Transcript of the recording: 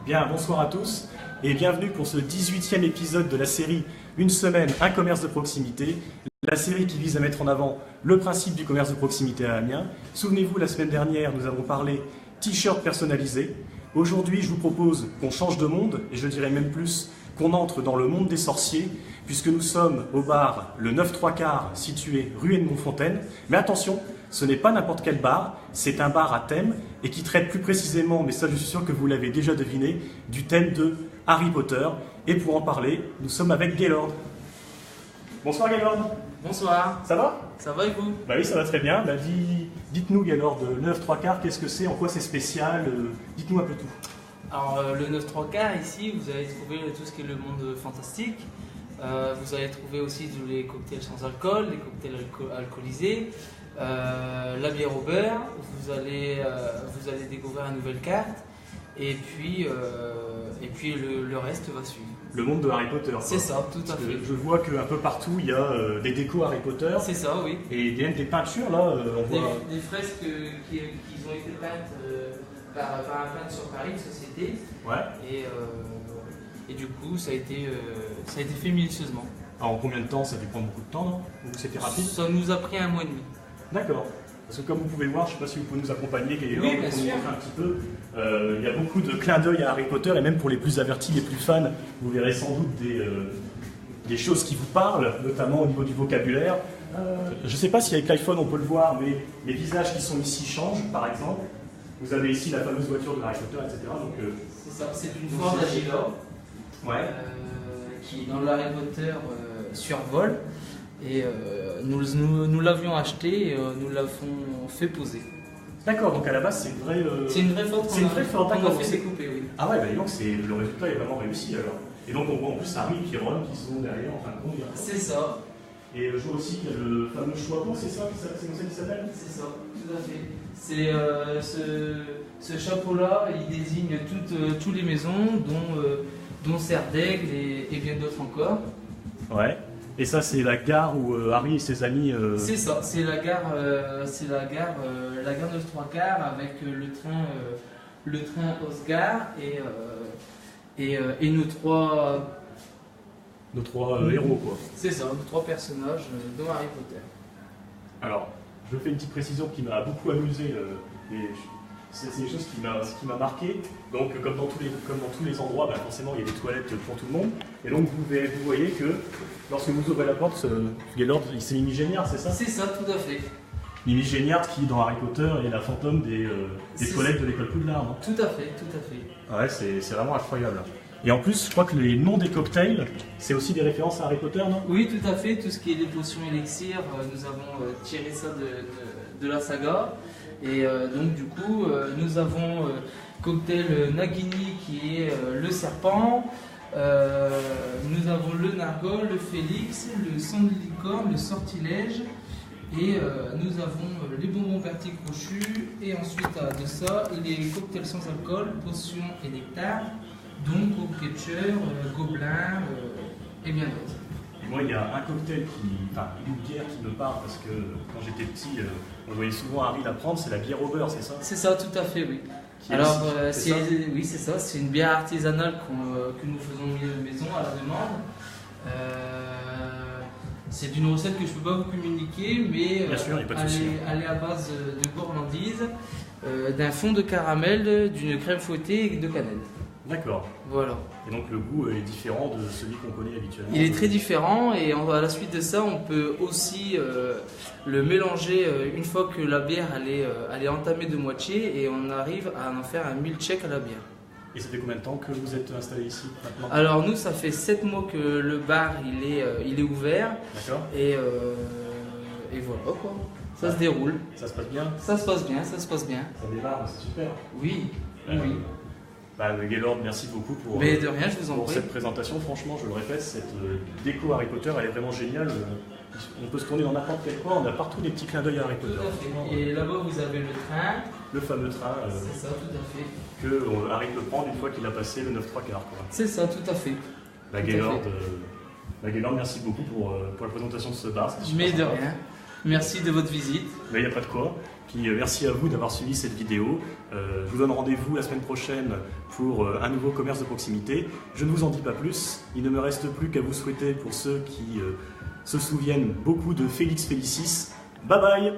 Bien, bonsoir à tous et bienvenue pour ce 18e épisode de la série Une semaine, un commerce de proximité. La série qui vise à mettre en avant le principe du commerce de proximité à Amiens. Souvenez-vous, la semaine dernière, nous avons parlé t-shirt personnalisé. Aujourd'hui, je vous propose qu'on change de monde, et je dirais même plus, qu'on entre dans le monde des sorciers, puisque nous sommes au bar le 9-3-4, situé rue Edmond-Fontaine. Mais attention, ce n'est pas n'importe quel bar, c'est un bar à thème, et qui traite plus précisément, mais ça je suis sûr que vous l'avez déjà deviné, du thème de Harry Potter. Et pour en parler, nous sommes avec Gaylord. Bonsoir Gaylord. Bonsoir. Ça va? Ça va et vous? Bah oui, ça va très bien. Bah, dites-nous Gaylord, le 9-3-4, qu'est-ce que c'est? En quoi c'est spécial? Dites-nous un peu tout. Alors le 9-3-4 ici, vous allez trouver tout ce qui est le monde fantastique. Vous allez trouver aussi tous les cocktails sans alcool, les cocktails alcoolisés, la bière au beurre. Vous allez découvrir une nouvelle carte. Et puis le reste va suivre. Le monde de Harry Potter. C'est ça, tout à fait. Je vois qu'un peu partout il y a des décos Harry Potter. C'est ça, oui. Et il y a même des peintures là. Des fresques qui ont été peintes par un peintre sur Paris, une société. Ouais. Et du coup, ça a été fait minutieusement. Alors, en combien de temps? Ça a dû prendre beaucoup de temps, non? Ou c'était rapide? Ça nous a pris 1 mois et demi. D'accord. Parce que comme vous pouvez voir, je ne sais pas si vous pouvez nous accompagner, Gaylord, oui, bien pour nous sûr. montrer un petit peu. Il y a beaucoup de clins d'œil à Harry Potter, et même pour les plus avertis, les plus fans, vous verrez sans doute des choses qui vous parlent, notamment au niveau du vocabulaire. Je ne sais pas si avec l'iPhone on peut le voir, mais les visages qui sont ici changent, par exemple. Vous avez ici la fameuse voiture de Harry Potter, etc. C'est ça, c'est une Ford Agilor. Ouais. Qui dans le Harry Potter survole. Et nous l'avions acheté et nous l'avons fait poser. D'accord, donc à la base c'est une vraie. C'est une vraie Ford qu'on a fait découper, oui. Ah ouais, bah donc le résultat est vraiment réussi alors. Et donc on voit en plus Harry et Ron qui sont derrière en fin de compte. C'est ça. Et je vois aussi qu'il y a le fameux chapeau, c'est ça c'est comme ça qu'il s'appelle? C'est ça, tout à fait. C'est ce chapeau-là, il désigne toutes les maisons, dont Serre d'Aigle et bien d'autres encore. Ouais. Et ça, c'est la gare où Harry et ses amis. C'est ça, c'est la gare 9-3-4 avec le train Osgare et nos trois héros, quoi. C'est ça, nos 3 personnages dans Harry Potter. Alors, je fais une petite précision qui m'a beaucoup amusé. C'est une chose qui m'a marqué. Donc, comme dans tous les endroits, bah, forcément, il y a des toilettes pour tout le monde. Et donc, vous voyez que lorsque vous ouvrez la porte, Gaylord, c'est Mimi Géniard, c'est ça? C'est ça, tout à fait. Mimi Géniard qui, dans Harry Potter, est la fantôme des toilettes de l'école Poudlard, non? Tout à fait, tout à fait. Ouais, c'est vraiment incroyable. Et en plus, je crois que les noms des cocktails, c'est aussi des références à Harry Potter, non? Oui, tout à fait. Tout ce qui est les potions élixir, nous avons tiré ça de la saga. Et donc du coup, nous avons cocktail Nagini qui est le serpent, nous avons le nargol, le félix, le sang de licorne, le sortilège, et nous avons les bonbons pertil crochus, et ensuite de ça, les cocktails sans alcool, potions et nectar, donc Catcher, Gobelin et bien d'autres. Et moi, il y a un cocktail une bière qui me parle parce que quand j'étais petit, on voyait souvent Harry la prendre, c'est la bière au beurre, c'est ça? C'est ça, tout à fait, oui. Alors, oui, c'est ça, c'est une bière artisanale que nous faisons maison à la demande. C'est une recette que je ne peux pas vous communiquer, mais bien sûr, elle est à base de gourmandise, d'un fond de caramel, d'une crème fouettée et de cannelle. D'accord. Voilà. Et donc le goût est différent de celui qu'on connaît habituellement. Il est très différent et à la suite de ça, on peut aussi le mélanger une fois que la bière elle est entamée de moitié et on arrive à en faire un milkshake à la bière. Et ça fait combien de temps que vous êtes installé ici maintenant? Alors nous, ça fait 7 mois que le bar il est ouvert. D'accord. Et voilà quoi. Ça se déroule. Ça se passe bien? Ça se passe bien, ça se passe bien. Ça démarre, c'est super. Oui, oui. Gaylord, merci beaucoup pour, mais de rien, je vous en pour prie. cette présentation. Franchement, je le répète, cette déco Harry Potter, elle est vraiment géniale. On peut se tourner dans n'importe quel coin, on a partout des petits clins d'œil à Harry Potter. Tout à fait. Et là-bas, vous avez le train. Le fameux train. C'est ça, tout à fait. Que Harry peut prendre une fois qu'il a passé le 9-3-4. C'est ça, tout à fait. Gaylord, merci beaucoup pour la présentation de ce bar. Mais de rien. Merci de votre visite. Mais il n'y a pas de quoi. Puis merci à vous d'avoir suivi cette vidéo. Je vous donne rendez-vous la semaine prochaine pour un nouveau commerce de proximité. Je ne vous en dis pas plus. Il ne me reste plus qu'à vous souhaiter, pour ceux qui se souviennent beaucoup de Félix Félicis, bye bye!